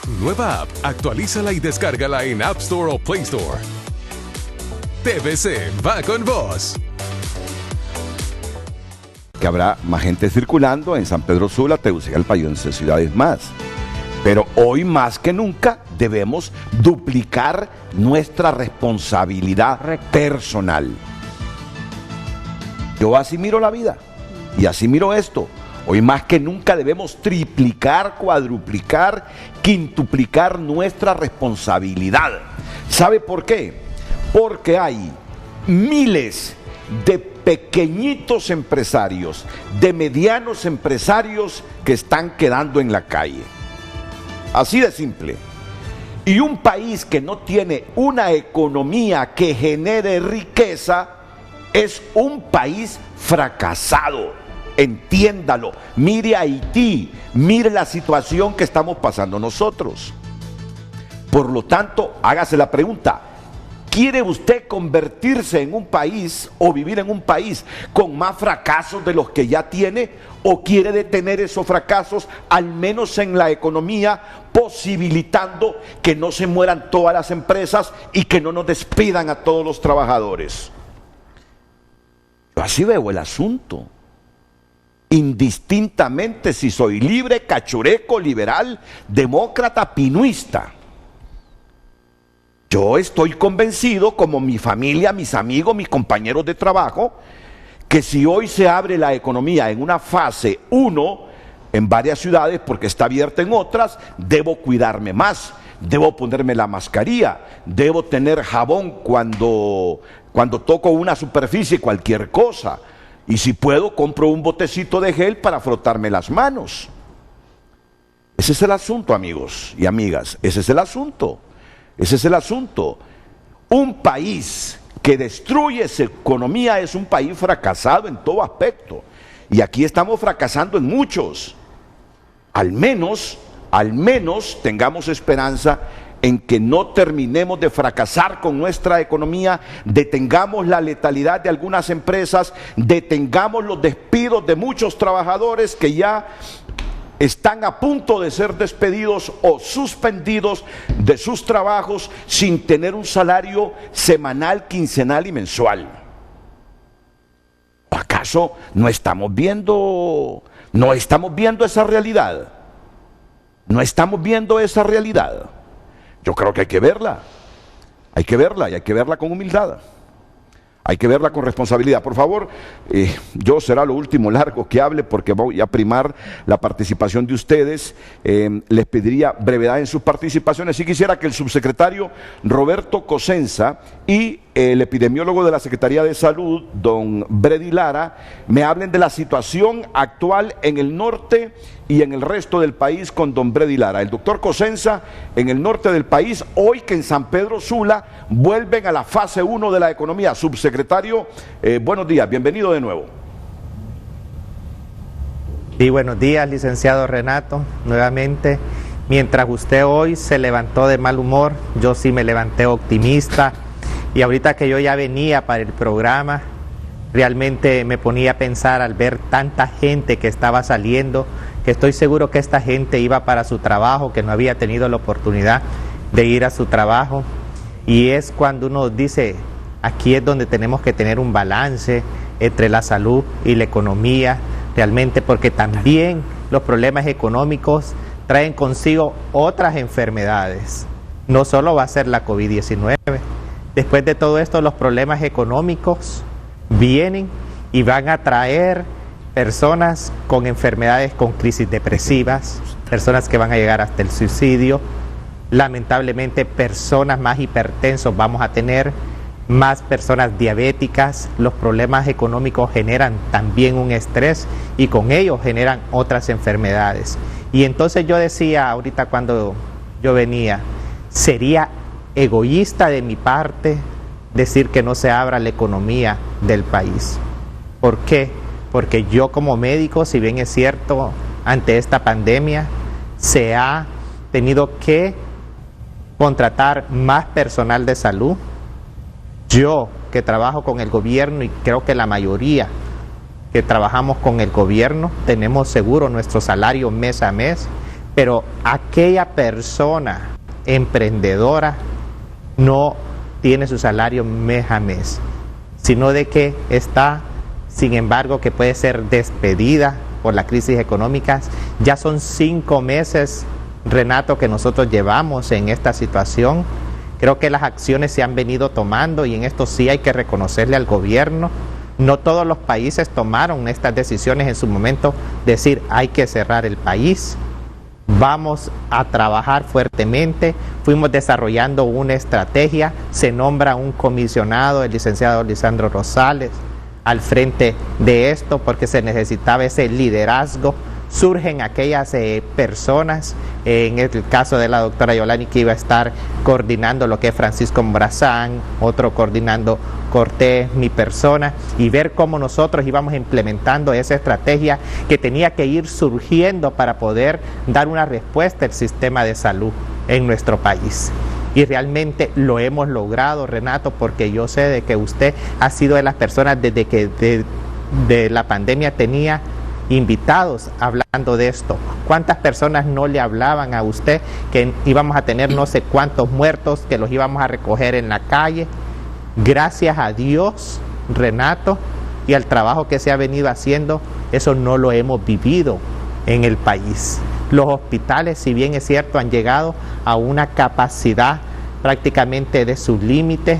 Nueva app. Actualízala y descárgala en App Store o Play Store. TVC va con vos. Que habrá más gente circulando en San Pedro Sula, Tegucigalpa y 11 ciudades más. Pero hoy más que nunca debemos duplicar nuestra responsabilidad personal. Yo así miro la vida y así miro esto. Hoy más que nunca debemos triplicar, cuadruplicar, quintuplicar nuestra responsabilidad. ¿Sabe por qué? Porque hay miles de pequeñitos empresarios, de medianos empresarios que están quedando en la calle. Así de simple. Y un país que no tiene una economía que genere riqueza es un país fracasado. Entiéndalo. Mire Haití, mire la situación que estamos pasando nosotros. Por lo tanto, hágase la pregunta: ¿quiere usted convertirse en un país o vivir en un país con más fracasos de los que ya tiene? ¿O quiere detener esos fracasos, al menos en la economía, posibilitando que no se mueran todas las empresas y que no nos despidan a todos los trabajadores? Yo así veo el asunto. Indistintamente si soy libre, cachureco, liberal, demócrata, pinuista. Yo estoy convencido, como mi familia, mis amigos, mis compañeros de trabajo, que si hoy se abre la economía en una fase 1 en varias ciudades, porque está abierta en otras, debo cuidarme más, debo ponerme la mascarilla, debo tener jabón cuando toco una superficie, cualquier cosa, y si puedo compro un botecito de gel para frotarme las manos. Ese es el asunto, amigos y amigas, ese es el asunto. Ese es el asunto. Un país que destruye su economía es un país fracasado en todo aspecto. Y aquí estamos fracasando en muchos. Al menos tengamos esperanza en que no terminemos de fracasar con nuestra economía, detengamos la letalidad de algunas empresas, detengamos los despidos de muchos trabajadores que ya están a punto de ser despedidos o suspendidos de sus trabajos sin tener un salario semanal, quincenal y mensual. ¿Acaso no estamos viendo esa realidad? ¿No estamos viendo esa realidad? Yo creo que hay que verla y hay que verla con humildad. Hay que verla con responsabilidad. Por favor, yo será lo último largo que hable porque voy a primar la participación de ustedes. Les pediría brevedad en sus participaciones. Sí quisiera que el subsecretario Roberto Cosenza y el epidemiólogo de la Secretaría de Salud, don Bredy Lara, me hablen de la situación actual en el norte y en el resto del país con don Bredy Lara. El doctor Cosenza en el norte del país, hoy que en San Pedro Sula vuelven a la fase 1 de la economía. Subsecretario, buenos días, bienvenido de nuevo. Sí, buenos días, licenciado Renato, nuevamente. Mientras usted hoy se levantó de mal humor, yo sí me levanté optimista. Y ahorita que yo ya venía para el programa, realmente me ponía a pensar al ver tanta gente que estaba saliendo, que estoy seguro que esta gente iba para su trabajo, que no había tenido la oportunidad de ir a su trabajo. Y es cuando uno dice, aquí es donde tenemos que tener un balance entre la salud y la economía, realmente, porque también los problemas económicos traen consigo otras enfermedades. No solo va a ser la COVID-19. Después de todo esto, los problemas económicos vienen y van a traer personas con enfermedades, con crisis depresivas, personas que van a llegar hasta el suicidio. Lamentablemente, personas más hipertensos vamos a tener, más personas diabéticas. Los problemas económicos generan también un estrés y con ellos generan otras enfermedades. Y entonces yo decía ahorita cuando yo venía, sería egoísta de mi parte decir que no se abra la economía del país. ¿Por qué? Porque yo como médico, si bien es cierto, ante esta pandemia se ha tenido que contratar más personal de salud. Yo que trabajo con el gobierno y creo que la mayoría que trabajamos con el gobierno tenemos seguro nuestro salario mes a mes, pero aquella persona emprendedora no tiene su salario mes a mes, sino de que está, sin embargo, que puede ser despedida por la crisis económica. Ya son 5 meses, Renato, que nosotros llevamos en esta situación. Creo que las acciones se han venido tomando y en esto sí hay que reconocerle al gobierno. No todos los países tomaron estas decisiones en su momento, decir hay que cerrar el país. Vamos a trabajar fuertemente, fuimos desarrollando una estrategia, se nombra un comisionado, el licenciado Lisandro Rosales, al frente de esto porque se necesitaba ese liderazgo. Surgen aquellas personas, en el caso de la doctora Yolani, que iba a estar coordinando lo que es Francisco Morazán, otro coordinando Cortés, mi persona, y ver cómo nosotros íbamos implementando esa estrategia que tenía que ir surgiendo para poder dar una respuesta al sistema de salud en nuestro país. Y realmente lo hemos logrado, Renato, porque yo sé de que usted ha sido de las personas desde que de la pandemia tenía invitados hablando de esto. ¿Cuántas personas no le hablaban a usted que íbamos a tener no sé cuántos muertos, que los íbamos a recoger en la calle? Gracias a Dios, Renato, y al trabajo que se ha venido haciendo, eso no lo hemos vivido en el país. Los hospitales, si bien es cierto, han llegado a una capacidad prácticamente de sus límites,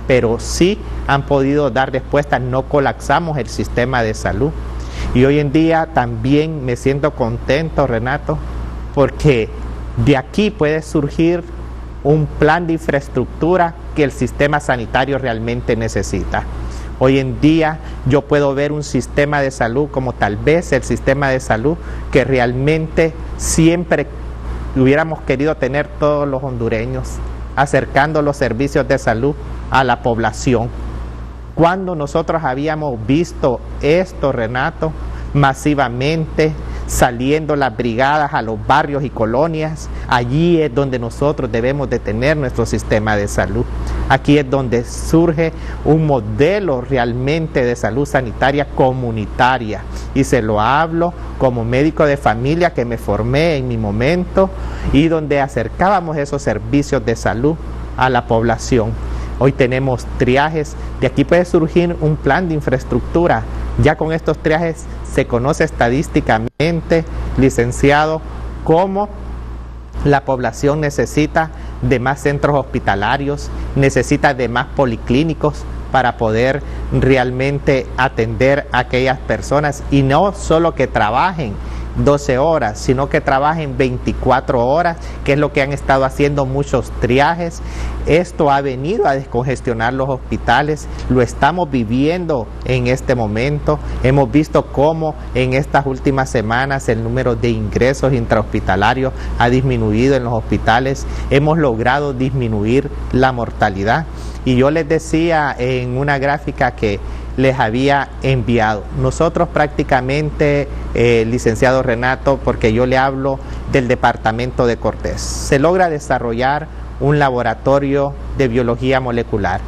pero sí han podido dar respuesta, no colapsamos el sistema de salud. Y hoy en día también me siento contento, Renato, porque de aquí puede surgir un plan de infraestructura que el sistema sanitario realmente necesita. Hoy en día yo puedo ver un sistema de salud como tal vez el sistema de salud que realmente siempre hubiéramos querido tener todos los hondureños, acercando los servicios de salud a la población. Cuando nosotros habíamos visto esto, Renato, masivamente saliendo las brigadas a los barrios y colonias, allí es donde nosotros debemos de tener nuestro sistema de salud. Aquí es donde surge un modelo realmente de salud sanitaria comunitaria, y se lo hablo como médico de familia que me formé en mi momento y donde acercábamos esos servicios de salud a la población. Hoy tenemos triajes, de aquí puede surgir un plan de infraestructura. Ya con estos triajes se conoce estadísticamente, licenciado, cómo la población necesita de más centros hospitalarios, necesita de más policlínicos para poder realmente atender a aquellas personas, y no solo que trabajen 12 horas, sino que trabajen 24 horas, que es lo que han estado haciendo muchos triajes. Esto ha venido a descongestionar los hospitales, lo estamos viviendo en este momento. Hemos visto cómo en estas últimas semanas el número de ingresos intrahospitalarios ha disminuido en los hospitales, hemos logrado disminuir la mortalidad. Y yo les decía en una gráfica que les había enviado, nosotros prácticamente, licenciado Renato, porque yo le hablo del departamento de Cortés, se logra desarrollar un laboratorio de biología molecular.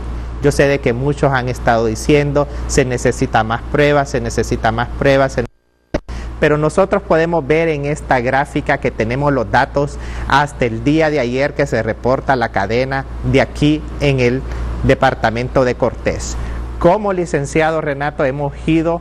Yo sé de que muchos han estado diciendo, se necesita más pruebas, se necesita más pruebas, pero nosotros podemos ver en esta gráfica que tenemos los datos hasta el día de ayer que se reporta la cadena de aquí en el departamento de Cortés. Como licenciado Renato hemos ido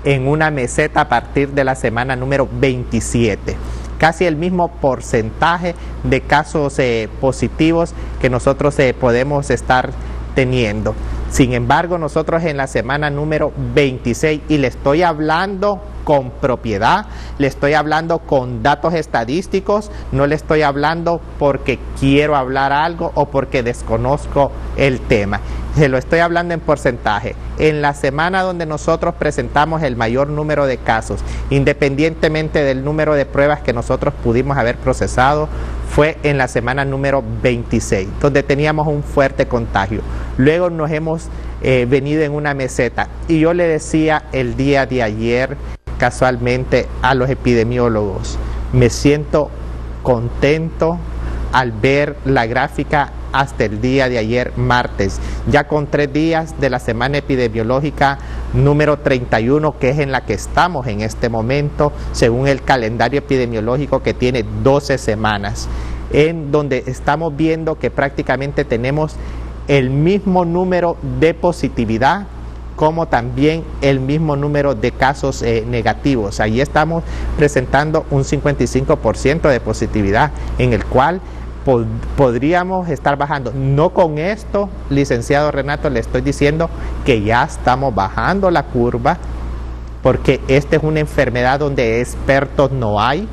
en una meseta a partir de la semana número 27. Casi el mismo porcentaje de casos positivos que nosotros podemos estar teniendo. Sin embargo, nosotros en la semana número 26, y le estoy hablando con propiedad, le estoy hablando con datos estadísticos, no le estoy hablando porque quiero hablar algo o porque desconozco el tema. Se lo estoy hablando en porcentaje. En la semana donde nosotros presentamos el mayor número de casos, independientemente del número de pruebas que nosotros pudimos haber procesado, fue en la semana número 26, donde teníamos un fuerte contagio. Luego nos hemos venido en una meseta, y yo le decía el día de ayer casualmente a los epidemiólogos, me siento contento al ver la gráfica hasta el día de ayer martes. Ya con 3 días de la semana epidemiológica número 31, que es en la que estamos en este momento, según el calendario epidemiológico que tiene 12 semanas, en donde estamos viendo que prácticamente tenemos el mismo número de positividad como también el mismo número de casos negativos. Ahí estamos presentando un 55% de positividad, en el cual podríamos estar bajando. No con esto, licenciado Renato, le estoy diciendo que ya estamos bajando la curva, porque esta es una enfermedad donde expertos no hay.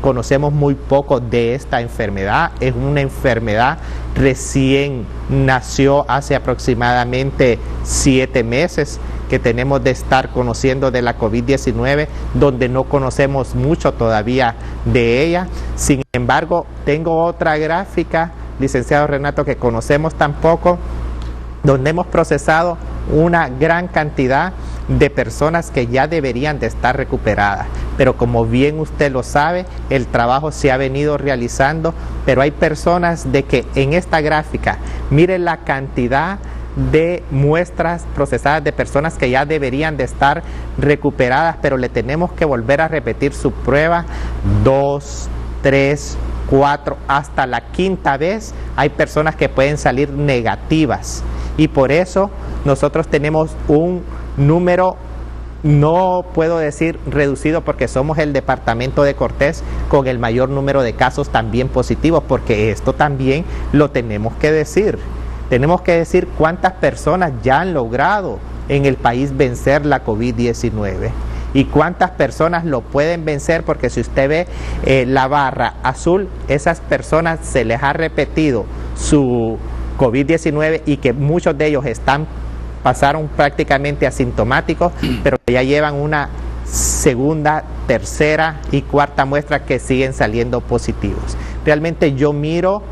Conocemos muy poco de esta enfermedad. Es una enfermedad recién nació hace aproximadamente 7 meses que tenemos de estar conociendo de la COVID-19, donde no conocemos mucho todavía de ella. Sin embargo, tengo otra gráfica, licenciado Renato, que conocemos tampoco, donde hemos procesado una gran cantidad de personas que ya deberían de estar recuperadas, pero como bien usted lo sabe, el trabajo se ha venido realizando, pero hay personas de que en esta gráfica, miren la cantidad de muestras procesadas de personas que ya deberían de estar recuperadas, pero le tenemos que volver a repetir su prueba 2, 3, 4, hasta la 5ª vez. Hay personas que pueden salir negativas y por eso nosotros tenemos un número, no puedo decir reducido, porque somos el departamento de Cortés con el mayor número de casos también positivos, porque esto también lo tenemos que decir. Tenemos que decir cuántas personas ya han logrado en el país vencer la COVID-19 y cuántas personas lo pueden vencer, porque si usted ve la barra azul, esas personas se les ha repetido su COVID-19 y que muchos de ellos pasaron prácticamente asintomáticos, pero ya llevan una segunda, tercera y cuarta muestra que siguen saliendo positivos. Realmente yo miro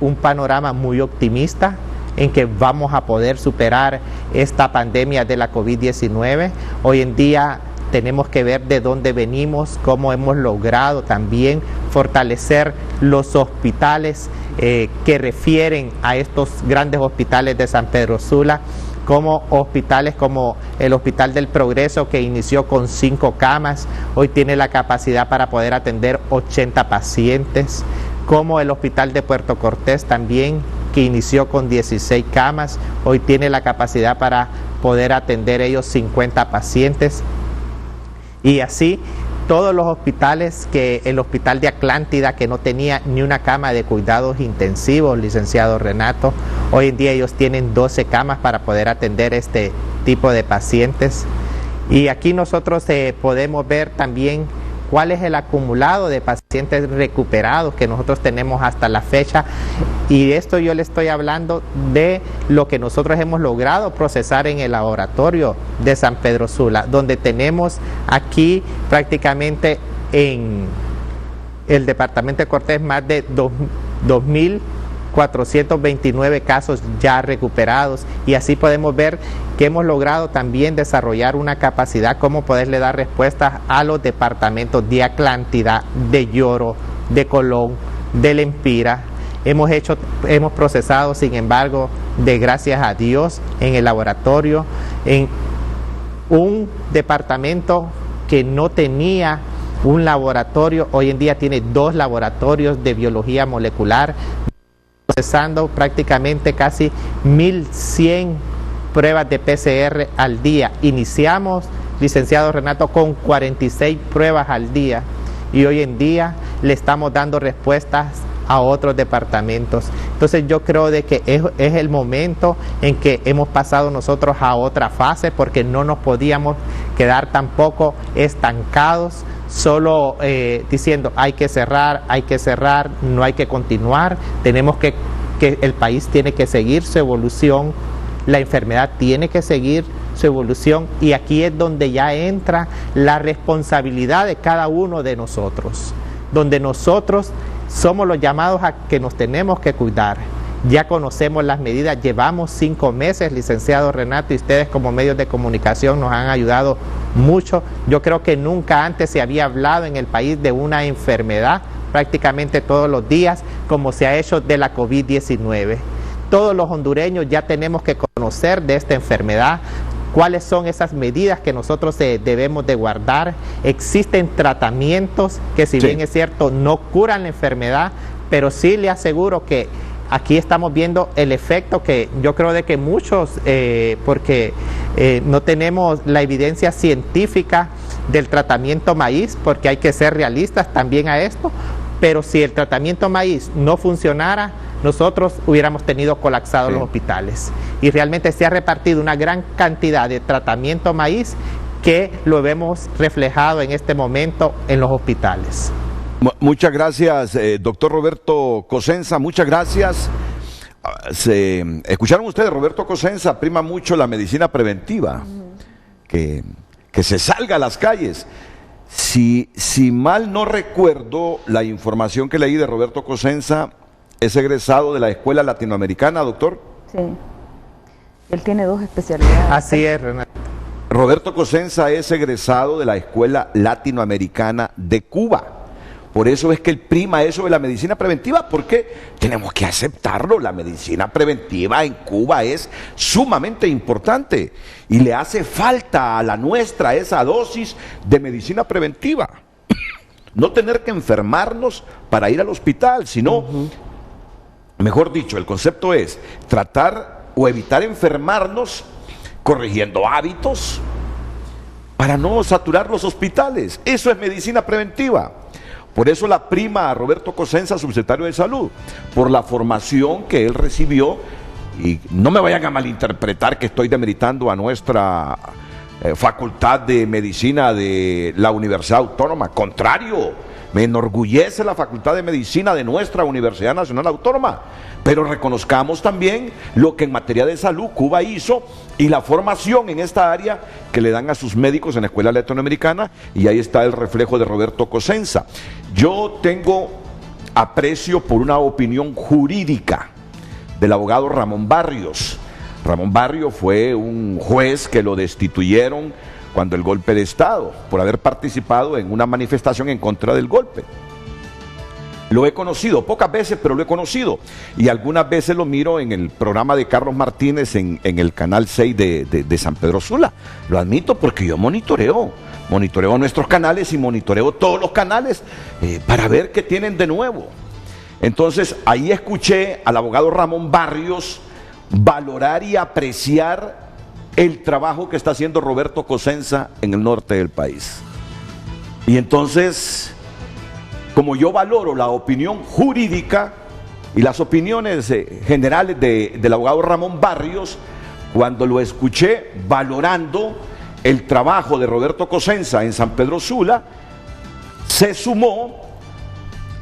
un panorama muy optimista en que vamos a poder superar esta pandemia de la COVID-19. Hoy en día tenemos que ver de dónde venimos, cómo hemos logrado también fortalecer los hospitales que refieren a estos grandes hospitales de San Pedro Sula, como hospitales como el Hospital del Progreso, que inició con 5 camas, hoy tiene la capacidad para poder atender 80 pacientes, como el Hospital de Puerto Cortés también, que inició con 16 camas, hoy tiene la capacidad para poder atender ellos 50 pacientes, y así todos los hospitales, que el Hospital de Atlántida, que no tenía ni una cama de cuidados intensivos, licenciado Renato, hoy en día ellos tienen 12 camas para poder atender este tipo de pacientes. Y aquí nosotros podemos ver también cuál es el acumulado de pacientes recuperados que nosotros tenemos hasta la fecha, y esto yo le estoy hablando de lo que nosotros hemos logrado procesar en el laboratorio de San Pedro Sula, donde tenemos aquí prácticamente en el departamento de Cortés más de 2.429 casos ya recuperados, y así podemos ver que hemos logrado también desarrollar una capacidad como poderle dar respuestas a los departamentos de Atlántida, de Lloro, de Colón, de Lempira. Hemos procesado, sin embargo, de gracias a Dios, en el laboratorio, en un departamento que no tenía un laboratorio, hoy en día tiene 2 laboratorios de biología molecular, procesando prácticamente casi 1.100 pruebas de PCR al día. Iniciamos, licenciado Renato, con 46 pruebas al día, y hoy en día le estamos dando respuestas a otros departamentos. Entonces yo creo de que es el momento en que hemos pasado nosotros a otra fase, porque no nos podíamos quedar tampoco estancados solo diciendo hay que cerrar, no hay que continuar. Tenemos que el país tiene que seguir su evolución, la enfermedad tiene que seguir su evolución, y aquí es donde ya entra la responsabilidad de cada uno de nosotros, donde nosotros somos los llamados a que nos tenemos que cuidar. Ya conocemos las medidas, llevamos 5 meses, licenciado Renato, y ustedes como medios de comunicación nos han ayudado mucho. Yo creo que nunca antes se había hablado en el país de una enfermedad prácticamente todos los días como se ha hecho de la COVID-19. Todos los hondureños ya tenemos que conocer de esta enfermedad, cuáles son esas medidas que nosotros debemos de guardar. Existen tratamientos que, si bien es cierto, no curan la enfermedad, pero sí le aseguro que aquí estamos viendo el efecto que yo creo de que muchos, porque no tenemos la evidencia científica del tratamiento maíz, porque hay que ser realistas también a esto, pero si el tratamiento maíz no funcionara, nosotros hubiéramos tenido colapsados los hospitales. Y realmente se ha repartido una gran cantidad de tratamiento maíz que lo vemos reflejado en este momento en los hospitales. Muchas gracias, doctor Roberto Cosenza, muchas gracias. Escucharon ustedes, Roberto Cosenza prima mucho la medicina preventiva, que se salga a las calles. Si mal no recuerdo, la información que leí de Roberto Cosenza es egresado de la Escuela Latinoamericana, doctor. Sí, él tiene 2 especialidades. Así es, Renato. Roberto Cosenza es egresado de la Escuela Latinoamericana de Cuba. Por eso es que él prima eso de la medicina preventiva, porque tenemos que aceptarlo. La medicina preventiva en Cuba es sumamente importante y le hace falta a la nuestra esa dosis de medicina preventiva. No tener que enfermarnos para ir al hospital, sino, mejor dicho, el concepto es tratar o evitar enfermarnos corrigiendo hábitos para no saturar los hospitales. Eso es medicina preventiva. Por eso la prima a Roberto Cosenza, subsecretario de Salud, por la formación que él recibió. Y no me vayan a malinterpretar que estoy demeritando a nuestra Facultad de Medicina de la Universidad Autónoma. Contrario, me enorgullece la Facultad de Medicina de nuestra Universidad Nacional Autónoma. Pero reconozcamos también lo que en materia de salud Cuba hizo y la formación en esta área que le dan a sus médicos en la Escuela Latinoamericana, y ahí está el reflejo de Roberto Cosenza. Yo tengo aprecio por una opinión jurídica del abogado Ramón Barrios. Ramón Barrios fue un juez que lo destituyeron cuando el golpe de Estado, por haber participado en una manifestación en contra del golpe. Lo he conocido, pocas veces, pero lo he conocido. Y algunas veces lo miro en el programa de Carlos Martínez en el canal 6 de San Pedro Sula. Lo admito porque yo monitoreo nuestros canales y monitoreo todos los canales para ver qué tienen de nuevo. Entonces, ahí escuché al abogado Ramón Barrios valorar y apreciar el trabajo que está haciendo Roberto Cosenza en el norte del país. Y entonces, como yo valoro la opinión jurídica y las opiniones generales del abogado Ramón Barrios, cuando lo escuché valorando el trabajo de Roberto Cosenza en San Pedro Sula, se sumó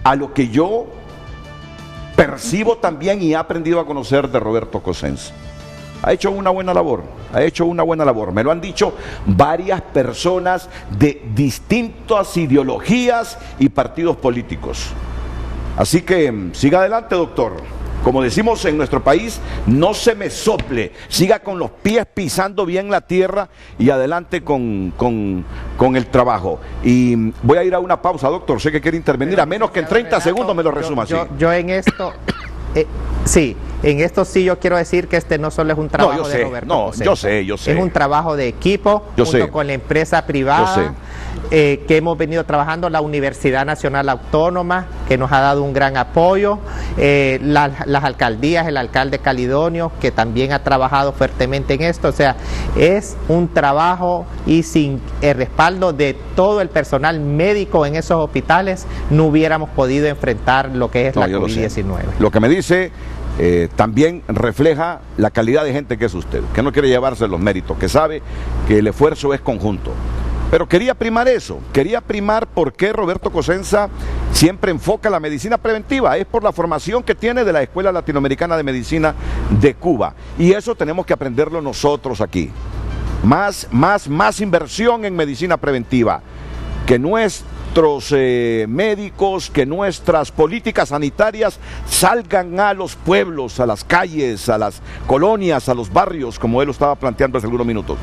a lo que yo percibo también y he aprendido a conocer de Roberto Cosenza. Ha hecho una buena labor, me lo han dicho varias personas de distintas ideologías y partidos políticos. Así que siga adelante, doctor. Como decimos en nuestro país, no se me sople, siga con los pies pisando bien la tierra y adelante con el trabajo. Y voy a ir a una pausa, doctor, sé que quiere intervenir, a menos que en 30 segundos me lo resuma así. Yo en esto... sí, en esto sí yo quiero decir que este no solo es un trabajo de Roberto Cosenza. Yo sé. Es un trabajo de equipo junto con la empresa privada que hemos venido trabajando, la Universidad Nacional Autónoma, que nos ha dado un gran apoyo, las alcaldías, el alcalde Calidonio, que también ha trabajado fuertemente en esto. O sea, es un trabajo, y sin el respaldo de todo el personal médico en esos hospitales no hubiéramos podido enfrentar lo que es la COVID-19. Lo que me dice también refleja la calidad de gente que es usted, que no quiere llevarse los méritos, que sabe que el esfuerzo es conjunto. Pero quería primar por qué Roberto Cosenza siempre enfoca la medicina preventiva. Es por la formación que tiene de la Escuela Latinoamericana de Medicina de Cuba. Y eso tenemos que aprenderlo nosotros aquí. Más inversión en medicina preventiva. Que nuestros médicos, que nuestras políticas sanitarias salgan a los pueblos, a las calles, a las colonias, a los barrios, como él lo estaba planteando hace algunos minutos.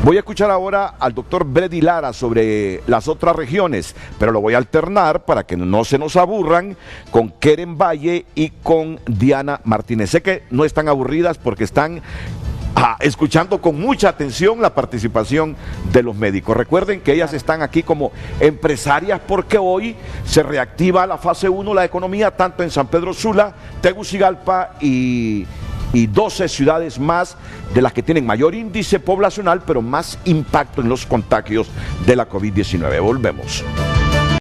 Voy a escuchar ahora al doctor Bredy Lara sobre las otras regiones, pero lo voy a alternar para que no se nos aburran con Keren Valle y con Diana Martínez. Sé que no están aburridas porque están escuchando con mucha atención la participación de los médicos. Recuerden que ellas están aquí como empresarias porque hoy se reactiva la fase 1, la economía, tanto en San Pedro Sula, Tegucigalpa y 12 ciudades más de las que tienen mayor índice poblacional, pero más impacto en los contagios de la COVID-19. Volvemos.